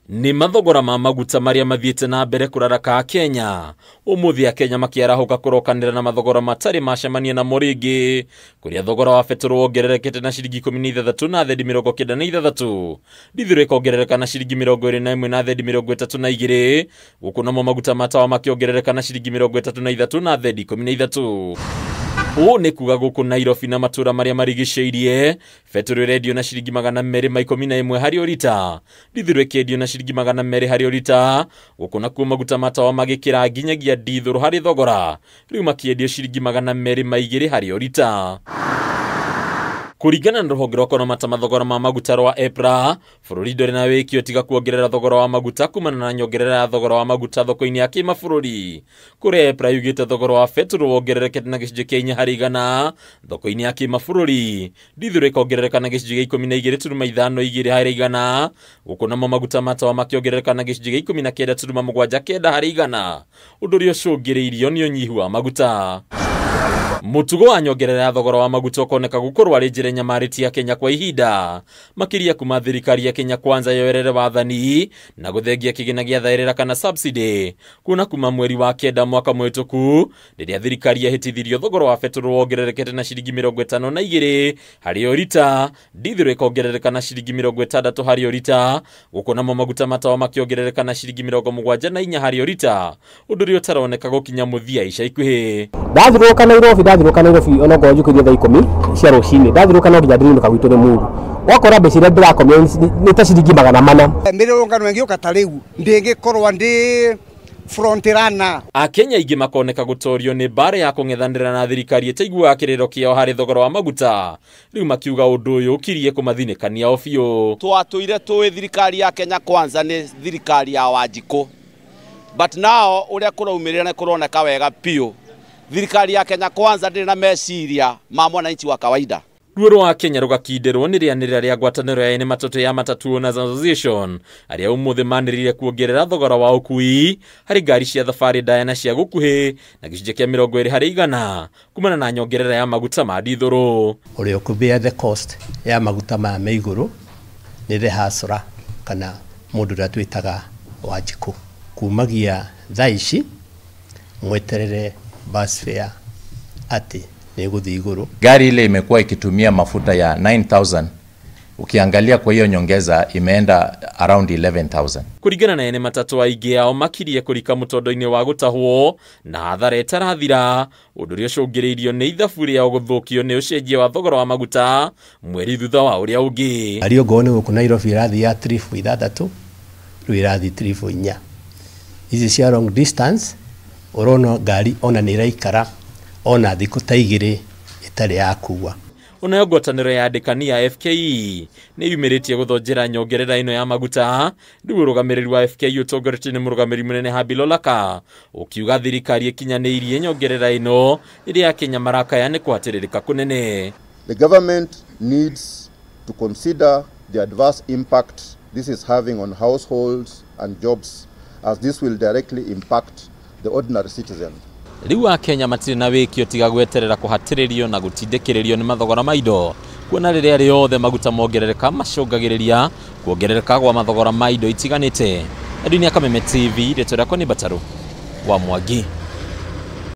Ni mathogora ma maguta maria mathiete na mbere kuraraka Kenya. Umuthi a Kenya makiarahuka kurokanira na mathogora matari macemania na moringi. Kuria thogora wa petro wongererekete na ciringi 16 na thendi 96. Dithiro ikongerereka na ciringi 21 na thendi 32. Gukunamo maguta matawa makiongerereka na ciringi 33 na thendi 13. Ni kuga guku Nairobi na matura maria marigiceirie petro radio na ciringi 211 hari orita. Dithiro ikendio na ciringi 200 hari orita. Guku na kuma maguta matawa magikira nginyagia dithiro hari thogora. Riu makiendio ciringi 202 hari orita. Kurigana na rũhonge rwa mata mathogora ma maguta rwa EPRA, bũrũri ndũrĩ na wĩkio tiga kuongerera thogora wa maguta kumana na nyongerera ya thogora wa maguta thoko-inĩ ya kĩmabũrũri. Kũrĩa EPRA yugĩte thogora wa petro wongererekete na gĩcunjĩ kĩa 4 harĩ igana thoko-inĩ ya kĩmabũrũri. Dithiro ĩkongerereka na gĩcunjĩ gĩa 12.52 harĩ igana. Gũkũ namo maguta matawa makiongerereka na gĩcunjĩ gĩa 19.79 harĩ igana. Ũndũ ũrĩa ũcũngĩrĩirio nĩ ũnyihu wa maguta. Mutugo wa nyongerera ya thogora wa maguta ukoneka gukorwo ari njĩra nyamarĩti ya Kenya kwa ihinda makiria kuma thirikari ya Kenya Kwanza yoerere wathani na guthengia kĩgĩna gĩa thaĩrĩra kana subsidy kuna kuma mweri wa kenda mwaka mũhĩtũku rĩrĩa thirikari yahĩtithirio thogora wa petro wongererekete na ciringi 52 harĩ orita. Dithiro ĩkongerereka na ciringi 60 harĩ orita. Gũkũ namo maguta matawa makiongerereka na ciringi 74 harĩ orita, ũndũ ũrĩa ũtaroneka gũkinya mũthia ica ikuhĩ. Ndathiruka Nairobi onogo njukithia thaa 10 cia rucini. Ndathiruka no nginya ndirinuka gwitũ nĩ mũru. Wakora mbeca iria ndĩrakomia nĩ ta ciringi 400. Mirũrũngano ĩngĩũka ta rĩu ndĩngĩkorwo ndĩ frontirana. Akenya aingĩ makoneka gũtorio nĩ mbara ya kũng'ethanĩra na thirikari ĩtaiguaga kĩrĩro kĩao harĩ thogora wa maguta. Rĩu makiuga ũndũ ũyũ ũkirie kũmathinĩkania o biũ. Twatũire tũĩ thirikari ya Kenya Kwanza nĩ thirikari ya Wanjikũ, but now ũrĩa kũraumĩrĩra nĩ kũroneka wega piũ. Thirikari ya Kenya Kwanza ndĩrĩ na meciria ma mwananchi wa kawaida. Ruo rwa Kenya rugakinderwo nĩ rĩanĩrĩra rĩa ngwatanĩro ya ene matatu ya Matatu Owners Association arĩa ũmũthĩ manĩrĩire kuongerera thogora wa ũkui harĩ ngari cia thabarĩ ndaya na cia gũkuhĩ na gĩcunjĩ kĩa 20 harĩ igana kumana na nyongerera ya maguta ma dithũrũ. Ũrĩa ũkũbear the cost ya maguta ma igũrũ nĩ the hasra kana mũndũ ũrĩa twĩtaga Wanjikũ. Kumagia thaa ici mweterere bus fare ati neguthi iguru. Gari ile imekuwa ikitumia mafuta ya 9,000. Ukiangalia kwa hiyo nyongeza imeenda around 11,000. Kurigana na ene matatu aingĩ ao makirie kurika mũtondo-inĩ wa gũtahwo na hathara ĩtarathira, ũndũ ũrĩa ũcũngĩrĩirio nĩ ithabu rĩao gũthũkio nĩ ũcenjia wa thogora wa maguta mweri thutha wa ũrĩa ũngĩ. Ario ngone gũkũ Nairobi irathi ya 3.6 rĩu irathi 3.4. Hizi cia long distance orono ngari ona nĩ iraikara ona thikũ ta 2 itarĩ yakua. Onayo ngwatanĩro ya andĩkani ya FKE nĩ yumĩrĩtie gũthonjera nyongerera ĩno ya maguta. Rĩu ũrũgamĩrĩri wa FKE ũtongoretio nĩ mũrũgamĩrĩri mũnene Habi Lolaka ũkiuga thirikari ĩkinyanĩirie nyongerera ĩno ĩrĩa Kenya marakaya nĩ kũhatĩrĩrĩka kũnene. The government needs to consider the adverse impact this is having on households and jobs, as this will directly impact the ordinary citizen. Riu Kenya matirĩ na wĩkio tiga gweterera kũhatĩrĩrio na gũtindĩkĩrĩrio nĩ mathogora ma indo, kuona rĩrĩa rĩothe maguta mongerereka macũngagĩrĩria kuongerereka gwa mathogora ma indo itiganĩte. Dunia Kameme TV, rĩtwa rĩakwa nĩ Bataru wa Mwangi.